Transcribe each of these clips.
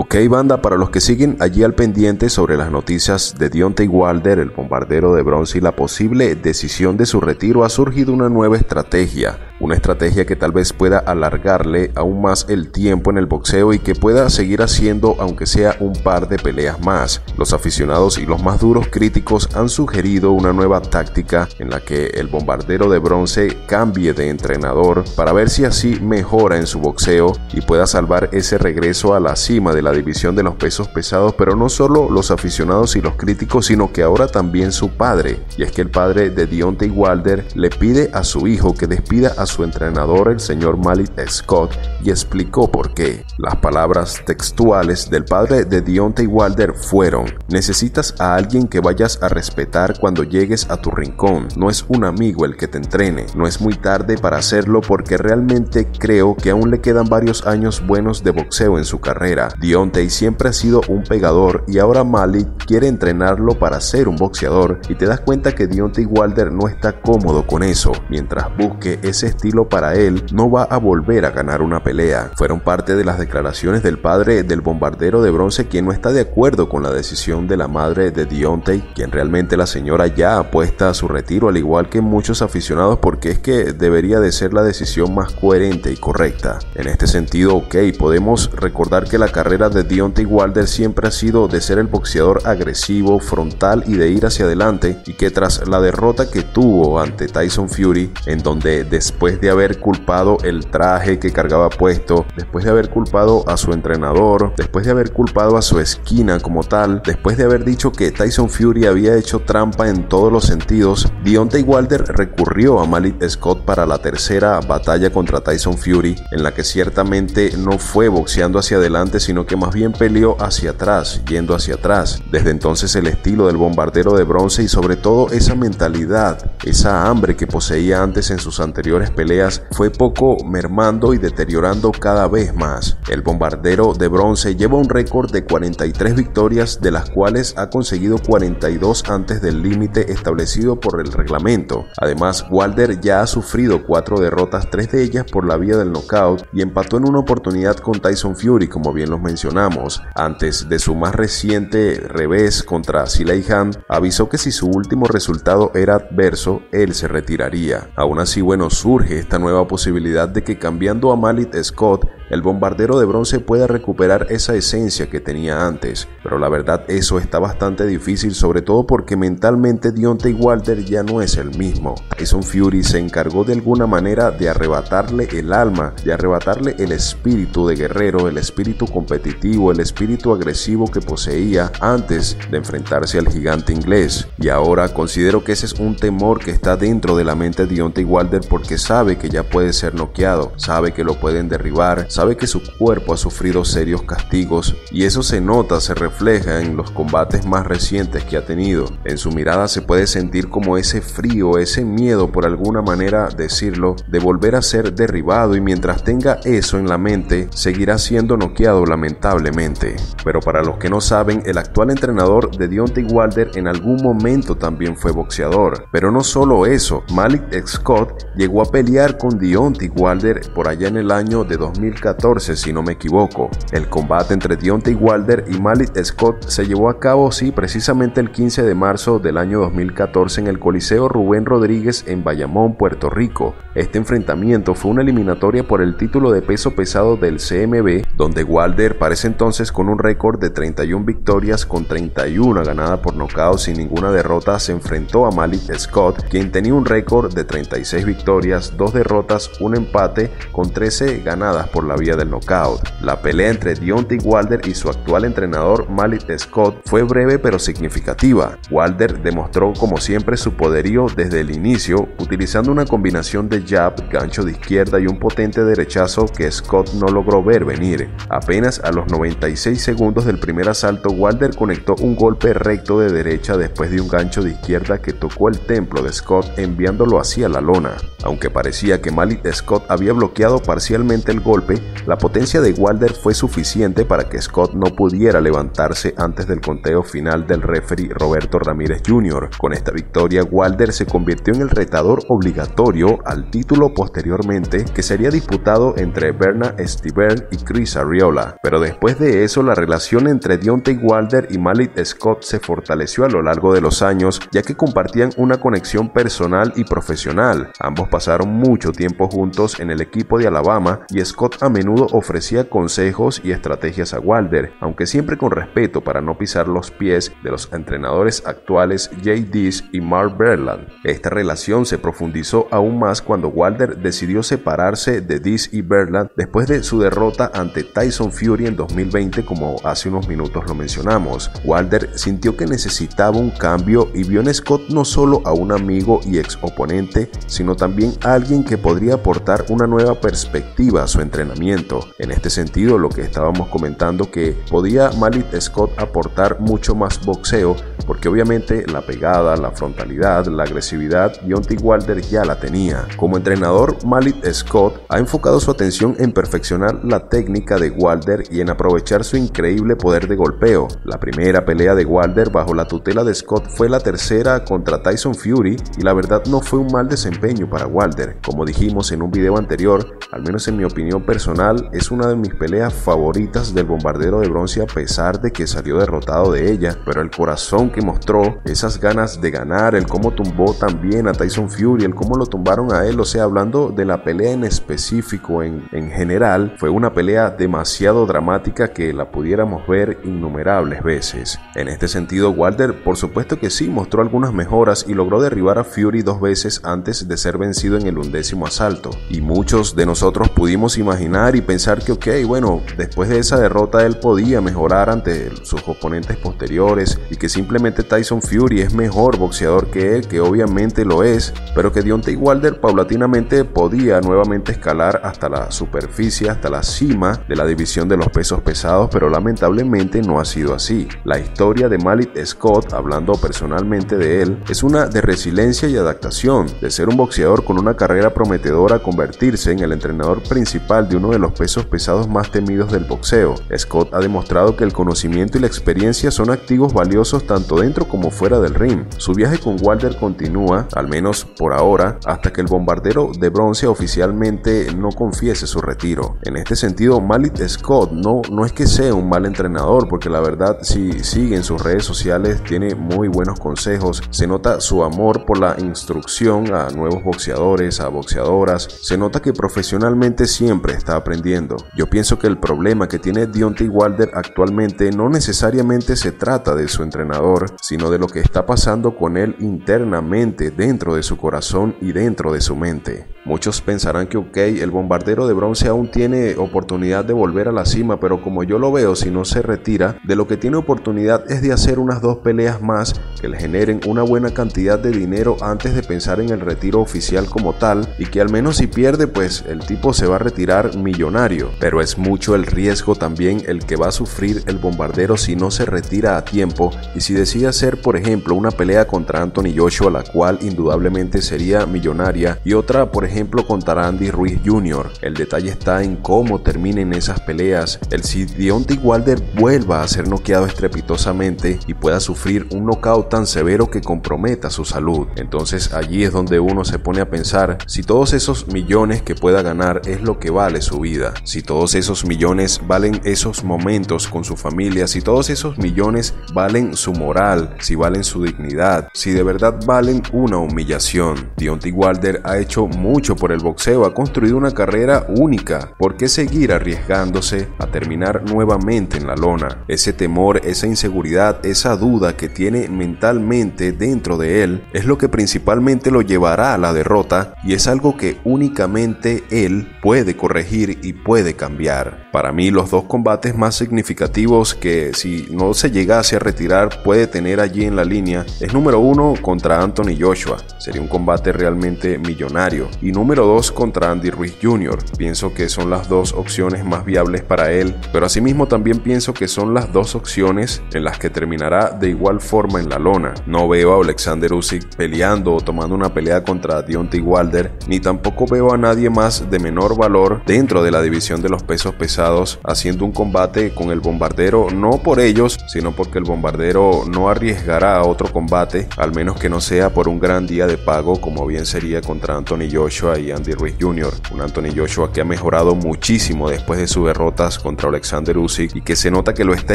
Ok, banda, para los que siguen allí al pendiente sobre las noticias de Deontay Wilder, el bombardero de bronce, y la posible decisión de su retiro, ha surgido una nueva estrategia. Una estrategia que tal vez pueda alargarle aún más el tiempo en el boxeo y que pueda seguir haciendo aunque sea un par de peleas más. Los aficionados y los más duros críticos han sugerido una nueva táctica en la que el bombardero de bronce cambie de entrenador para ver si así mejora en su boxeo y pueda salvar ese regreso a la cima de la división de los pesos pesados. Pero no solo los aficionados y los críticos, sino que ahora también su padre. Y es que el padre de Deontay Wilder le pide a su hijo que despida a su entrenador, el señor Malik Scott, y explicó por qué. Las palabras textuales del padre de Deontay Wilder fueron: necesitas a alguien que vayas a respetar cuando llegues a tu rincón. No es un amigo el que te entrene. No es muy tarde para hacerlo porque realmente creo que aún le quedan varios años buenos de boxeo en su carrera. Deontay siempre ha sido un pegador y ahora Malik quiere entrenarlo para ser un boxeador, y te das cuenta que Deontay Wilder no está cómodo con eso. Mientras busque ese estilo para él, no va a volver a ganar una pelea. Fueron parte de las declaraciones del padre del bombardero de bronce, quien no está de acuerdo con la decisión de la madre de Deontay, quien realmente la señora ya apuesta a su retiro, al igual que muchos aficionados, porque es que debería de ser la decisión más coherente y correcta. En este sentido, ok, podemos recordar que la carrera de Deontay Wilder siempre ha sido de ser el boxeador agresivo, frontal y de ir hacia adelante, y que tras la derrota que tuvo ante Tyson Fury, en donde después de haber culpado el traje que cargaba puesto, después de haber culpado a su entrenador, después de haber culpado a su esquina como tal, después de haber dicho que Tyson Fury había hecho trampa en todos los sentidos, Deontay Wilder recurrió a Malik Scott para la tercera batalla contra Tyson Fury, en la que ciertamente no fue boxeando hacia adelante, sino que más bien peleó hacia atrás, yendo hacia atrás. Desde entonces el estilo del bombardero de bronce y sobre todo esa mentalidad, esa hambre que poseía antes en sus anteriores peleas, fue poco mermando y deteriorando cada vez más. El bombardero de bronce lleva un récord de 43 victorias, de las cuales ha conseguido 42 antes del límite establecido por el reglamento. Además, Wilder ya ha sufrido 4 derrotas, 3 de ellas por la vía del knockout, y empató en una oportunidad con Tyson Fury, como bien los mencionamos. Antes de su más reciente revés contra Zhilei Han, avisó que si su último resultado era adverso, él se retiraría. Aún así, bueno, surge esta nueva posibilidad de que cambiando a Malik Scott, el bombardero de bronce pueda recuperar esa esencia que tenía antes, pero la verdad eso está bastante difícil, sobre todo porque mentalmente Deontay Wilder ya no es el mismo. Tyson Fury se encargó de alguna manera de arrebatarle el alma, de arrebatarle el espíritu de guerrero, el espíritu competitivo, el espíritu agresivo que poseía antes de enfrentarse al gigante inglés. Y ahora considero que ese es un temor que está dentro de la mente de Deontay Wilder, porque sabe que ya puede ser noqueado, sabe que lo pueden derribar, sabe que su cuerpo ha sufrido serios castigos, y eso se nota, se refleja en los combates más recientes que ha tenido. En su mirada se puede sentir como ese frío, ese miedo, por alguna manera decirlo, de volver a ser derribado, y mientras tenga eso en la mente, seguirá siendo noqueado lamentablemente. Pero para los que no saben, el actual entrenador de Deontay Wilder en algún momento también fue boxeador. Pero no solo eso, Malik Scott llegó a pelear con Deontay Wilder por allá en el año de 2014, si no me equivoco. El combate entre Deontay Wilder y Malik Scott se llevó a cabo, sí, precisamente el 15 de marzo del año 2014 en el Coliseo Rubén Rodríguez en Bayamón, Puerto Rico. Este enfrentamiento fue una eliminatoria por el título de peso pesado del CMB, donde Wilder parece entonces con un récord de 31 victorias con 31 ganadas por nocaut sin ninguna derrota, se enfrentó a Malik Scott, quien tenía un récord de 36 victorias, 2 derrotas, un empate con 13 ganadas por la vía del knockout. La pelea entre Deontay Wilder y su actual entrenador Malik Scott fue breve pero significativa. Wilder demostró como siempre su poderío desde el inicio, utilizando una combinación de jab, gancho de izquierda y un potente derechazo que Scott no logró ver venir. Apenas a los 96 segundos del primer asalto, Wilder conectó un golpe recto de derecha después de un gancho de izquierda que tocó el templo de Scott, enviándolo hacia la lona. Aunque parecía que Malik Scott había bloqueado parcialmente el golpe, la potencia de Wilder fue suficiente para que Scott no pudiera levantarse antes del conteo final del referee Roberto Ramírez Jr. Con esta victoria, Wilder se convirtió en el retador obligatorio al título posteriormente, que sería disputado entre Berna Stiverne y Chris Arreola. Pero pero después de eso la relación entre Deontay Wilder y Malik Scott se fortaleció a lo largo de los años, ya que compartían una conexión personal y profesional. Ambos pasaron mucho tiempo juntos en el equipo de Alabama y Scott a menudo ofrecía consejos y estrategias a Wilder, aunque siempre con respeto para no pisar los pies de los entrenadores actuales Jay Deas y Mark Berland. Esta relación se profundizó aún más cuando Wilder decidió separarse de Deas y Berland después de su derrota ante Tyson Fury en 2020, como hace unos minutos lo mencionamos. Wilder sintió que necesitaba un cambio y vio en Scott no solo a un amigo y ex oponente, sino también a alguien que podría aportar una nueva perspectiva a su entrenamiento. En este sentido, lo que estábamos comentando, que podía Malik Scott aportar mucho más boxeo, porque obviamente la pegada, la frontalidad, la agresividad, Deontay Wilder ya la tenía. Como entrenador, Malik Scott ha enfocado su atención en perfeccionar la técnica de Wilder y en aprovechar su increíble poder de golpeo. La primera pelea de Wilder bajo la tutela de Scott fue la tercera contra Tyson Fury y la verdad no fue un mal desempeño para Wilder. Como dijimos en un video anterior, al menos en mi opinión personal, es una de mis peleas favoritas del bombardero de bronce a pesar de que salió derrotado de ella, pero el corazón que mostró, esas ganas de ganar, el cómo tumbó también a Tyson Fury, el cómo lo tumbaron a él, o sea, hablando de la pelea en específico, en general, fue una pelea demasiado dramática que la pudiéramos ver innumerables veces. En este sentido, Wilder por supuesto que sí mostró algunas mejoras y logró derribar a Fury 2 veces antes de ser vencido en el 11º asalto, y muchos de nosotros pudimos imaginar y pensar que bueno, después de esa derrota él podía mejorar ante sus oponentes posteriores y que simplemente Tyson Fury es mejor boxeador que él, que obviamente lo es, pero que Deontay Wilder paulatinamente podía nuevamente escalar hasta la superficie, hasta la cima de la división de los pesos pesados, pero lamentablemente no ha sido así. La historia de Malik Scott, hablando personalmente de él, es una de resiliencia y adaptación, de ser un boxeador con una carrera prometedora a convertirse en el entrenador principal de uno de los pesos pesados más temidos del boxeo. Scott ha demostrado que el conocimiento y la experiencia son activos valiosos tanto dentro como fuera del ring. Su viaje con Wilder continúa, al menos por ahora, hasta que el bombardero de bronce oficialmente no confiese su retiro. En este sentido, Malik Scott no es que sea un mal entrenador, porque la verdad, si siguen sus redes sociales, tiene muy buenos consejos, se nota su amor por la instrucción a nuevos boxeadores, a boxeadoras, se nota que profesionalmente siempre está aprendiendo. Yo pienso que el problema que tiene Deontay Wilder actualmente no necesariamente se trata de su entrenador, sino de lo que está pasando con él internamente, dentro de su corazón y dentro de su mente. Muchos pensarán que el bombardero de bronce aún tiene oportunidad de volver a la cima, pero como yo lo veo, si no se retira, de lo que tiene oportunidad es de hacer unas 2 peleas más que le generen una buena cantidad de dinero antes de pensar en el retiro oficial como tal, y que al menos si pierde, pues el tipo se va a retirar millonario. Pero es mucho el riesgo también el que va a sufrir el bombardero si no se retira a tiempo y si decide hacer, por ejemplo, una pelea contra Anthony Joshua, la cual indudablemente sería millonaria, y otra, por ejemplo, contra Andy Ruiz Jr. El detalle está en cómo terminen esas peleas, si Deontay Wilder vuelva a ser noqueado estrepitosamente y pueda sufrir un knockout tan severo que comprometa su salud. Entonces allí es donde uno se pone a pensar si todos esos millones que pueda ganar es lo que vale su vida, si todos esos millones valen esos momentos con su familia, si todos esos millones valen su moral, si valen su dignidad, si de verdad valen una humillación. Deontay Wilder ha hecho mucho por el boxeo, ha construido una carrera única. ¿Por qué seguir arriesgándose a terminar nuevamente en la lona? Ese temor, esa inseguridad, esa duda que tiene mentalmente dentro de él es lo que principalmente lo llevará a la derrota, y es algo que únicamente él puede corregir y puede cambiar. Para mí, los 2 combates más significativos que, si no se llegase a retirar, puede tener allí en la línea es número 1 contra Anthony Joshua, sería un combate realmente millonario, y número 2 contra Andy Ruiz Jr. Pienso que son las 2 opciones más viables para él, pero asimismo también pienso que son las 2 opciones en las que terminará de igual forma en la lona. No veo a Alexander Usyk peleando o tomando una pelea contra Deontay Wilder, ni tampoco veo a nadie más de menor valor dentro de la división de los pesos pesados haciendo un combate con el bombardero, no por ellos, sino porque el bombardero no arriesgará a otro combate, al menos que no sea por un gran día de pago, como bien sería contra Anthony Joshua y Andy Ruiz Jr. Un Anthony Joshua que ha mejorado muchísimo después de sus derrotas contra Alexander Usyk y que se nota que lo está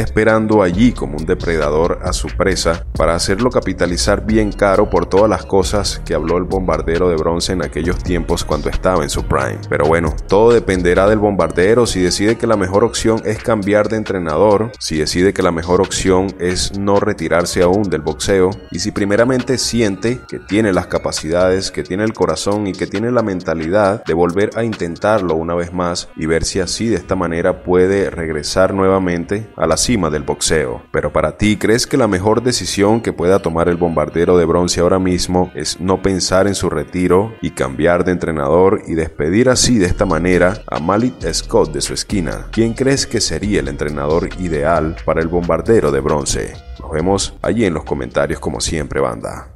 esperando allí como un depredador a su presa para hacerlo capitalizar bien caro por todas las cosas que habló el bombardero de bronce en aquellos tiempos cuando estaba en su prime. Pero bueno, todo dependerá del bombardero si decide que la mejor opción es cambiar de entrenador, si decide que la mejor opción es no retirarse aún del boxeo y si primeramente siente que tiene las capacidades, que tiene el corazón y que tiene la mentalidad de volver a intentarlo una vez más y ver si así de esta manera puede regresar nuevamente a la cima del boxeo. Pero para ti, ¿crees que la mejor decisión que pueda tomar el bombardero de bronce ahora mismo es no pensar en su retiro y cambiar de entrenador y despedir así de esta manera a Malik Scott de su esquina? ¿Quién crees que sería el entrenador ideal para el bombardero de bronce? Nos vemos allí en los comentarios como siempre, banda.